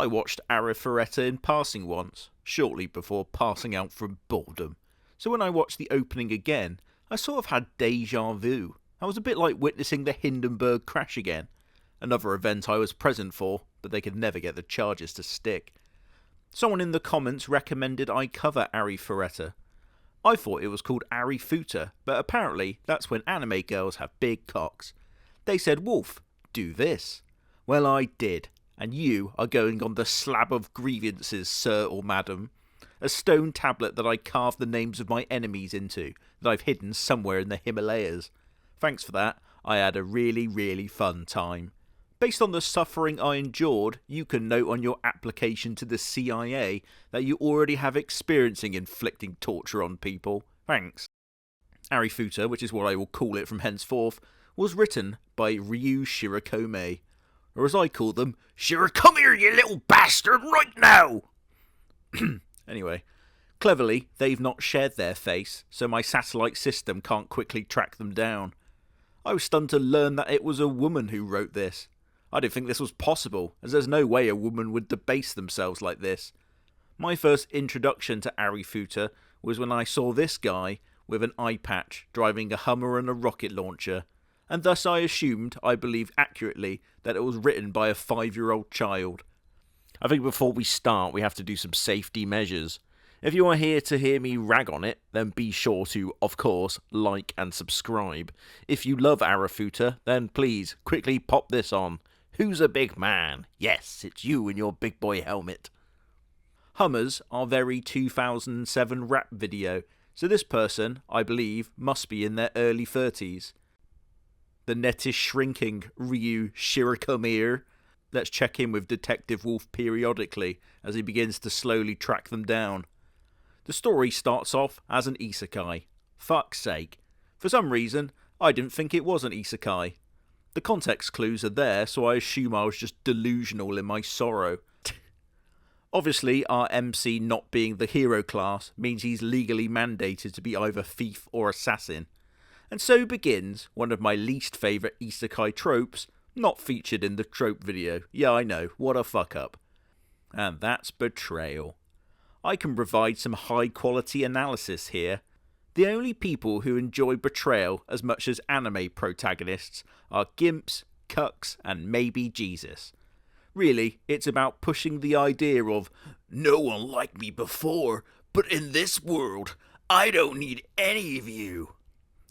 I watched Arifureta in passing once, shortly before passing out from boredom. So when I watched the opening again, I sort of had deja vu. I was a bit like witnessing the Hindenburg crash again. Another event I was present for, but they could never get the charges to stick. Someone in the comments recommended I cover Arifureta. I thought it was called Arifureta, but apparently that's when anime girls have big cocks. They said, Wolf, do this. Well, I did, and you are going on the slab of grievances, sir or madam. A stone tablet that I carved the names of my enemies into, that I've hidden somewhere in the Himalayas. Thanks for that, I had a really, really fun time. Based on the suffering I endured, you can note on your application to the CIA that you already have experience in inflicting torture on people. Thanks. Arifureta, which is what I will call it from henceforth, was written by Ryu Shirokome. Or as I call them, come here, you little bastard, right now! Anyway, cleverly, they've not shared their face, so my satellite system can't quickly track them down. I was stunned to learn that it was a woman who wrote this. I didn't think this was possible, as there's no way a woman would debase themselves like this. My first introduction to Arifureta was when I saw this guy with an eye patch driving a Hummer and a rocket launcher, and thus I assumed, I believe accurately, that it was written by a 5-year-old child. I think before we start we have to do some safety measures. If you are here to hear me rag on it, then be sure to, of course, like and subscribe. If you love Arifureta, then please, quickly pop this on. Who's a big man? Yes, it's you in your big boy helmet. Hummers are very 2007 rap video, so this person, I believe, must be in their early 30s. The net is shrinking, Ryu Shirokome. Let's check in with Detective Wolf periodically as he begins to slowly track them down. The story starts off as an isekai. Fuck's sake. For some reason, I didn't think it was an isekai. The context clues are there, so I assume I was just delusional in my sorrow. Obviously, our MC not being the hero class means he's legally mandated to be either thief or assassin. And so begins one of my least favourite isekai tropes, not featured in the trope video. Yeah, I know, what a fuck up. And that's betrayal. I can provide some high quality analysis here. The only people who enjoy betrayal as much as anime protagonists are gimps, cucks, and maybe Jesus. Really, it's about pushing the idea of, no one liked me before, but in this world, I don't need any of you.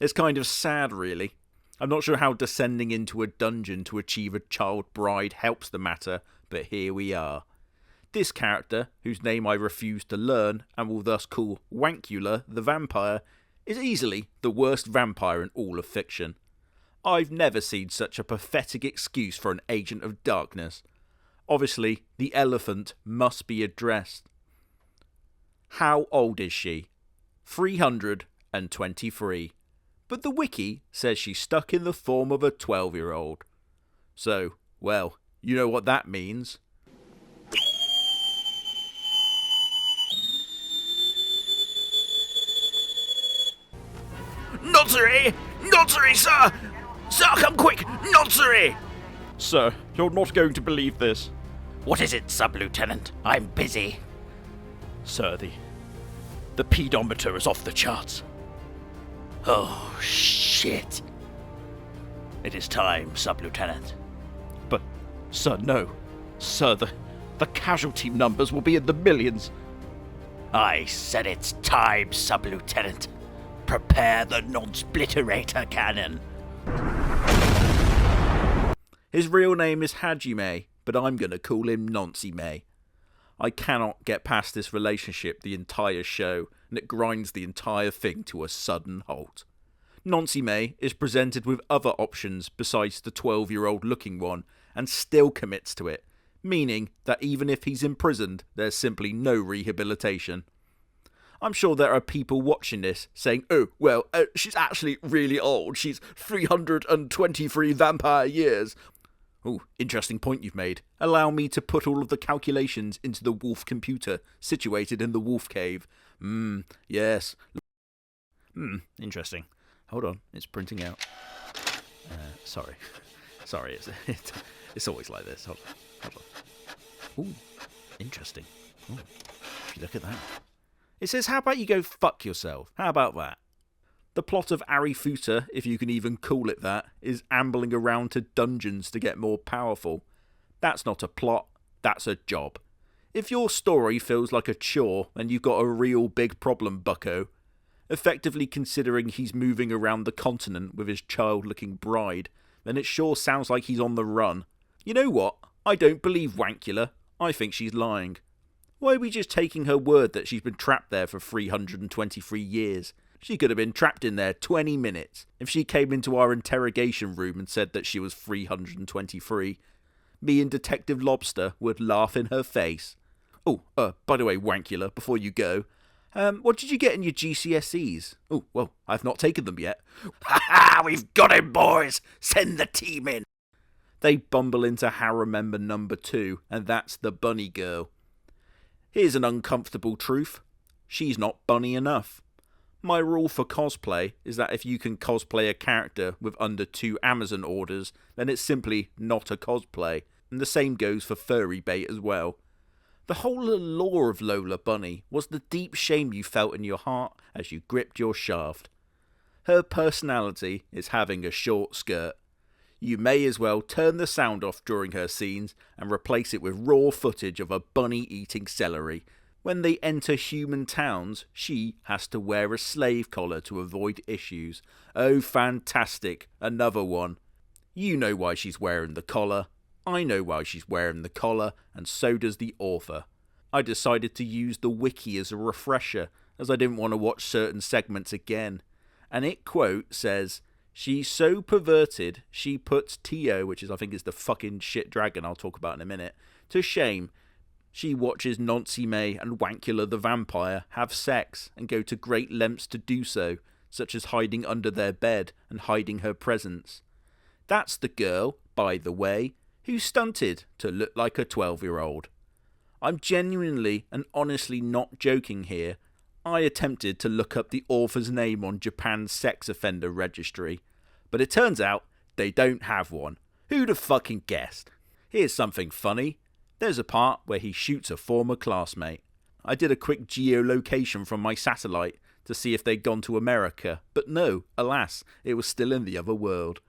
It's kind of sad, really. I'm not sure how descending into a dungeon to achieve a child bride helps the matter, but here we are. This character, whose name I refuse to learn and will thus call Wankula the vampire, is easily the worst vampire in all of fiction. I've never seen such a pathetic excuse for an agent of darkness. Obviously, the elephant must be addressed. How old is she? 323. But the wiki says she's stuck in the form of a 12-year-old. So, well, you know what that means. Notsuri! Notsuri, sir! Sir, come quick! Notsuri! Sir, you're not going to believe this. What is it, Sub-Lieutenant? I'm busy. Sir, the pedometer is off the charts. Oh, shit. It is time, Sub-Lieutenant. But, sir, no. Sir, the casualty numbers will be in the millions. I said it's time, Sub-Lieutenant. Prepare the non-splitterator cannon. His real name is Hajime, but I'm going to call him Nonsime. I cannot get past this relationship the entire show, and it grinds the entire thing to a sudden halt. Nonsime is presented with other options besides the 12-year-old looking one, and still commits to it, meaning that even if he's imprisoned, there's simply no rehabilitation. I'm sure there are people watching this saying, oh, well, she's actually really old. She's 323 vampire years. Oh, interesting point you've made. Allow me to put all of the calculations into the wolf computer situated in the wolf cave. Yes. Interesting. Hold on, it's printing out. Sorry, it's always like this. Hold on. Ooh, Interesting. Ooh, if you look at that. It says, how about you go fuck yourself? How about that? The plot of Arifureta, if you can even call it that, is ambling around to dungeons to get more powerful. That's not a plot, that's a job. If your story feels like a chore, then you've got a real big problem, bucko. Effectively considering he's moving around the continent with his child-looking bride, then it sure sounds like he's on the run. You know what? I don't believe Wankula. I think she's lying. Why are we just taking her word that she's been trapped there for 323 years? She could have been trapped in there 20 minutes. If she came into our interrogation room and said that she was 323, me and Detective Lobster would laugh in her face. Oh, by the way, Wankula, before you go, what did you get in your GCSEs? Oh, well, I've not taken them yet. Ha ha! We've got him, boys! Send the team in! They bumble into harem member number 2, and that's the bunny girl. Here's an uncomfortable truth. She's not bunny enough. My rule for cosplay is that if you can cosplay a character with under 2 Amazon orders, then it's simply not a cosplay, and the same goes for furry bait as well. The whole allure of Lola Bunny was the deep shame you felt in your heart as you gripped your shaft. Her personality is having a short skirt. You may as well turn the sound off during her scenes and replace it with raw footage of a bunny eating celery. When they enter human towns, she has to wear a slave collar to avoid issues. Oh, fantastic, another one. You know why she's wearing the collar. I know why she's wearing the collar, and so does the author. I decided to use the wiki as a refresher, as I didn't want to watch certain segments again. And it, quote, says, she's so perverted, she puts Tio, which is I think is the fucking shit dragon I'll talk about in a minute, to shame. She watches Nancy-May and Wankula the vampire have sex and go to great lengths to do so, such as hiding under their bed and hiding her presence. That's the girl, by the way, who's stunted to look like a 12-year-old. I'm genuinely and honestly not joking here. I attempted to look up the author's name on Japan's sex offender registry, but it turns out they don't have one. Who'd have fucking guessed? Here's something funny. There's a part where he shoots a former classmate. I did a quick geolocation from my satellite to see if they'd gone to America, but no, alas, it was still in the other world.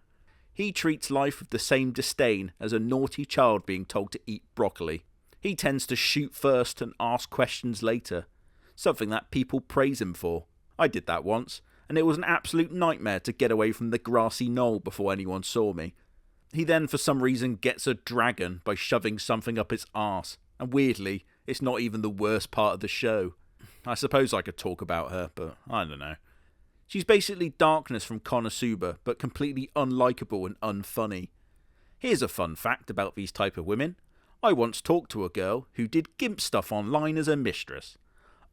He treats life with the same disdain as a naughty child being told to eat broccoli. He tends to shoot first and ask questions later, something that people praise him for. I did that once, and it was an absolute nightmare to get away from the grassy knoll before anyone saw me. He then, for some reason, gets a dragon by shoving something up its arse, and weirdly, it's not even the worst part of the show. I suppose I could talk about her, but I don't know. She's basically Darkness from Konosuba, but completely unlikable and unfunny. Here's a fun fact about these type of women. I once talked to a girl who did gimp stuff online as a mistress.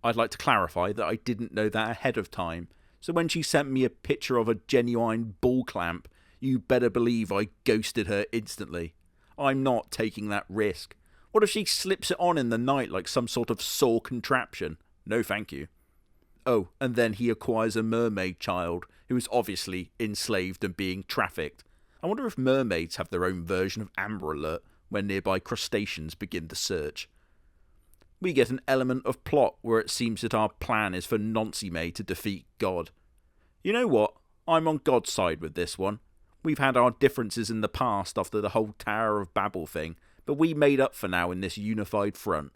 I'd like to clarify that I didn't know that ahead of time, so when she sent me a picture of a genuine ball clamp, you better believe I ghosted her instantly. I'm not taking that risk. What if she slips it on in the night like some sort of saw contraption? No thank you. Oh, and then he acquires a mermaid child, who is obviously enslaved and being trafficked. I wonder if mermaids have their own version of Amber Alert when nearby crustaceans begin the search. We get an element of plot where it seems that our plan is for Nancy-May to defeat God. You know what? I'm on God's side with this one. We've had our differences in the past after the whole Tower of Babel thing, but we made up for now in this unified front.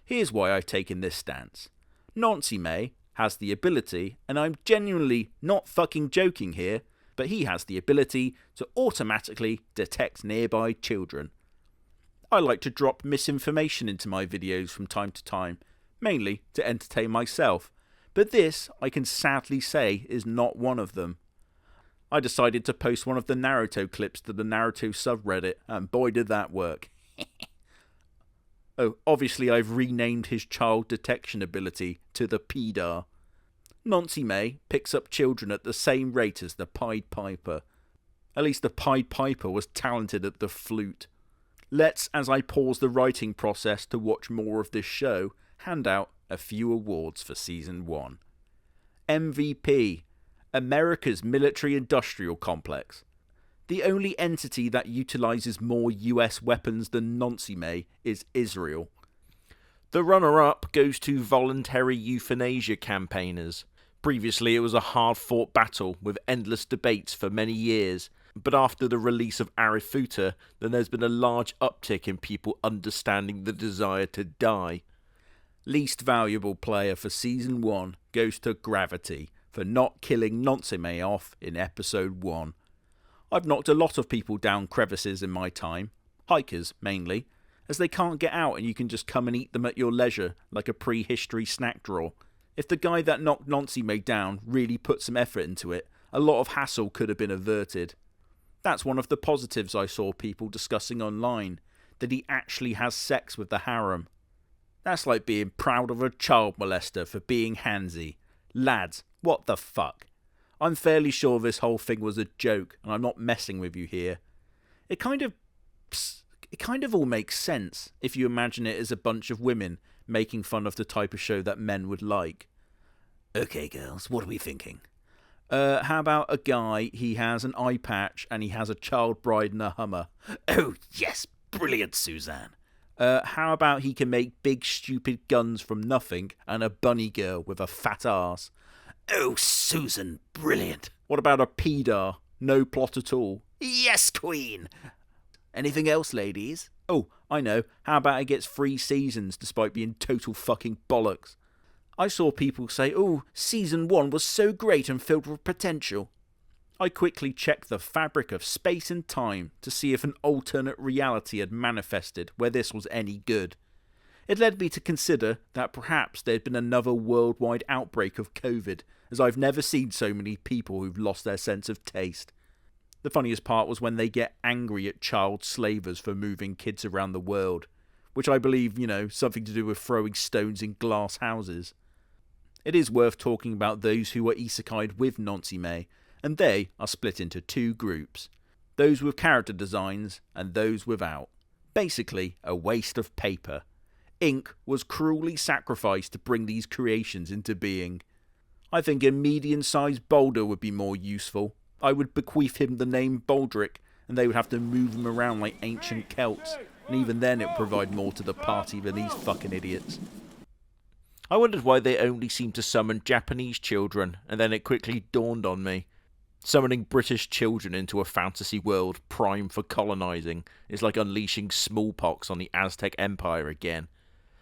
Here's why I've taken this stance. Nancy-May has the ability, and I'm genuinely not fucking joking here, but he has the ability to automatically detect nearby children. I like to drop misinformation into my videos from time to time, mainly to entertain myself, but this, I can sadly say, is not one of them. I decided to post one of the Naruto clips to the Naruto subreddit, and boy did that work. Oh, obviously I've renamed his child detection ability to the pedar. Nancy-May picks up children at the same rate as the Pied Piper. At least the Pied Piper was talented at the flute. Let's, as I pause the writing process to watch more of this show, hand out a few awards for Season 1. MVP, America's military-industrial complex. The only entity that utilises more US weapons than Nancy-May is Israel. The runner-up goes to voluntary euthanasia campaigners. Previously it was a hard-fought battle with endless debates for many years, but after the release of Arifureta, then there's been a large uptick in people understanding the desire to die. Least valuable player for Season 1 goes to Gravity for not killing Natsume off in Episode 1. I've knocked a lot of people down crevices in my time, hikers mainly, as they can't get out and you can just come and eat them at your leisure like a prehistory snack drawer. If the guy that knocked Natsume down really put some effort into it, a lot of hassle could have been averted. That's one of the positives I saw people discussing online, that he actually has sex with the harem. That's like being proud of a child molester for being handsy. Lads, what the fuck? I'm fairly sure this whole thing was a joke, and I'm not messing with you here. It kind of all makes sense if you imagine it as a bunch of women making fun of the type of show that men would like. Okay, girls, what are we thinking? How about a guy, he has an eye patch and he has a child bride in a Hummer? Oh, yes, brilliant, Suzanne. How about he can make big stupid guns from nothing and a bunny girl with a fat ass? Oh, Susan, brilliant. What about a pedar? No plot at all. Yes, Queen. Anything else, ladies? Oh, I know. How about it gets 3 seasons despite being total fucking bollocks? I saw people say, oh, Season 1 was so great and filled with potential. I quickly checked the fabric of space and time to see if an alternate reality had manifested where this was any good. It led me to consider that perhaps there had been another worldwide outbreak of COVID, as I've never seen so many people who've lost their sense of taste. The funniest part was when they get angry at child slavers for moving kids around the world, which I believe, something to do with throwing stones in glass houses. It is worth talking about those who are isekai'd with Natsume, and they are split into 2 groups. Those with character designs and those without. Basically, a waste of paper. Ink was cruelly sacrificed to bring these creations into being. I think a medium-sized boulder would be more useful. I would bequeath him the name Baldric, and they would have to move him around like ancient Celts, and even then it would provide more to the party than these fucking idiots. I wondered why they only seemed to summon Japanese children, and then it quickly dawned on me. Summoning British children into a fantasy world prime for colonising is like unleashing smallpox on the Aztec Empire again.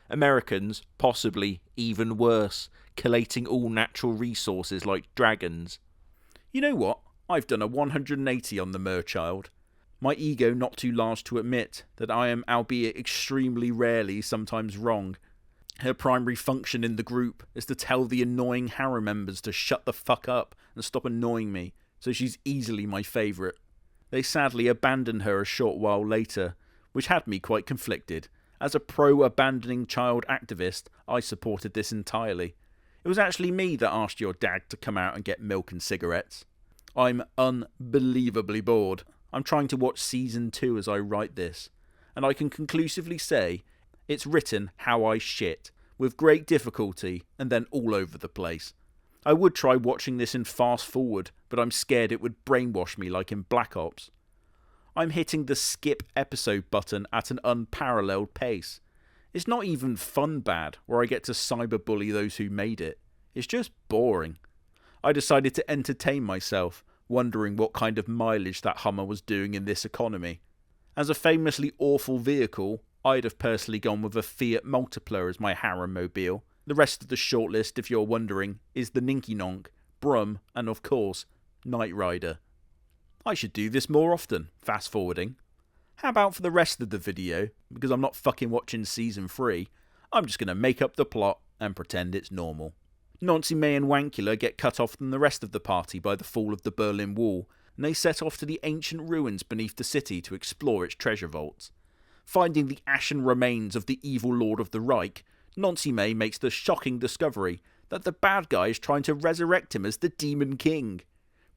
Americans, possibly even worse, collating all natural resources like dragons. You know what? I've done a 180 on the Merchild. My ego not too large to admit that I am, albeit extremely rarely, sometimes wrong. Her primary function in the group is to tell the annoying harem members to shut the fuck up and stop annoying me, so she's easily my favourite. They sadly abandoned her a short while later, which had me quite conflicted. As a pro-abandoning child activist, I supported this entirely. It was actually me that asked your dad to come out and get milk and cigarettes. I'm unbelievably bored. I'm trying to watch Season 2 as I write this, and I can conclusively say it's written how I shit, with great difficulty and then all over the place. I would try watching this in fast forward, but I'm scared it would brainwash me like in Black Ops. I'm hitting the skip episode button at an unparalleled pace. It's not even fun bad, where I get to cyberbully those who made it. It's just boring. I decided to entertain myself, wondering what kind of mileage that Hummer was doing in this economy. As a famously awful vehicle, I'd have personally gone with a Fiat Multipla as my harem mobile. The rest of the shortlist, if you're wondering, is the Ninky Nonk, Brum, and of course, Knight Rider. I should do this more often, fast forwarding. How about for the rest of the video, because I'm not fucking watching Season 3, I'm just going to make up the plot and pretend it's normal. Natsume and Wankula get cut off from the rest of the party by the fall of the Berlin Wall, and they set off to the ancient ruins beneath the city to explore its treasure vaults. Finding the ashen remains of the evil Lord of the Reich, Natsume makes the shocking discovery that the bad guy is trying to resurrect him as the Demon King.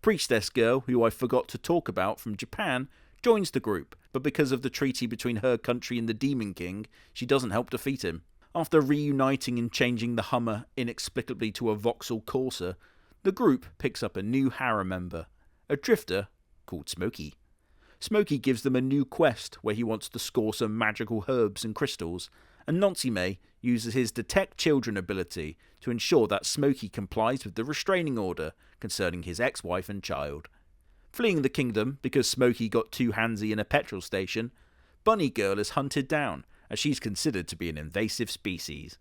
Priestess Girl, who I forgot to talk about from Japan, joins the group, but because of the treaty between her country and the Demon King, she doesn't help defeat him. After reuniting and changing the Hummer inexplicably to a Vauxhall Corsa, the group picks up a new harem member, a drifter called Smokey. Smokey gives them a new quest where he wants to score some magical herbs and crystals, and Natsume uses his detect children ability to ensure that Smokey complies with the restraining order concerning his ex-wife and child. Fleeing the kingdom because Smokey got too handsy in a petrol station, Bunny Girl is hunted down as she's considered to be an invasive species.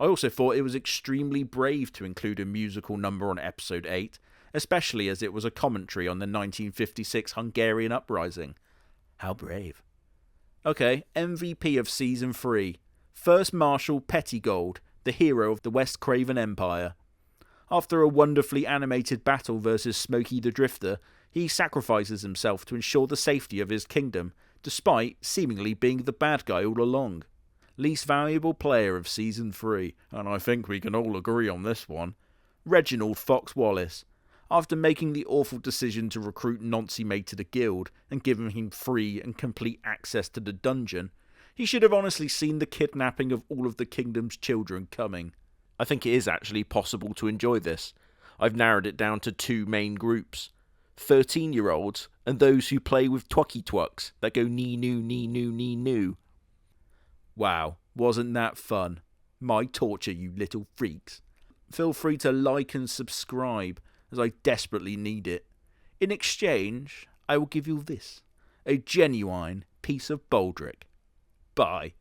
I also thought it was extremely brave to include a musical number on episode 8, especially as it was a commentary on the 1956 Hungarian uprising. How brave. Okay, MVP of Season 3. First Marshal Pettigold, the hero of the West Craven Empire. After a wonderfully animated battle versus Smokey the Drifter, he sacrifices himself to ensure the safety of his kingdom, despite seemingly being the bad guy all along. Least valuable player of Season 3, and I think we can all agree on this one, Reginald Fox Wallace. After making the awful decision to recruit Nancy May to the guild and giving him free and complete access to the dungeon, he should have honestly seen the kidnapping of all of the kingdom's children coming. I think it is actually possible to enjoy this. I've narrowed it down to 2 main groups. 13-year-olds and those who play with twacky twucks that go nee-noo, nee-noo, nee-noo. Wow, wasn't that fun? My torture, you little freaks. Feel free to like and subscribe, as I desperately need it. In exchange, I will give you this, a genuine piece of baldric. Bye.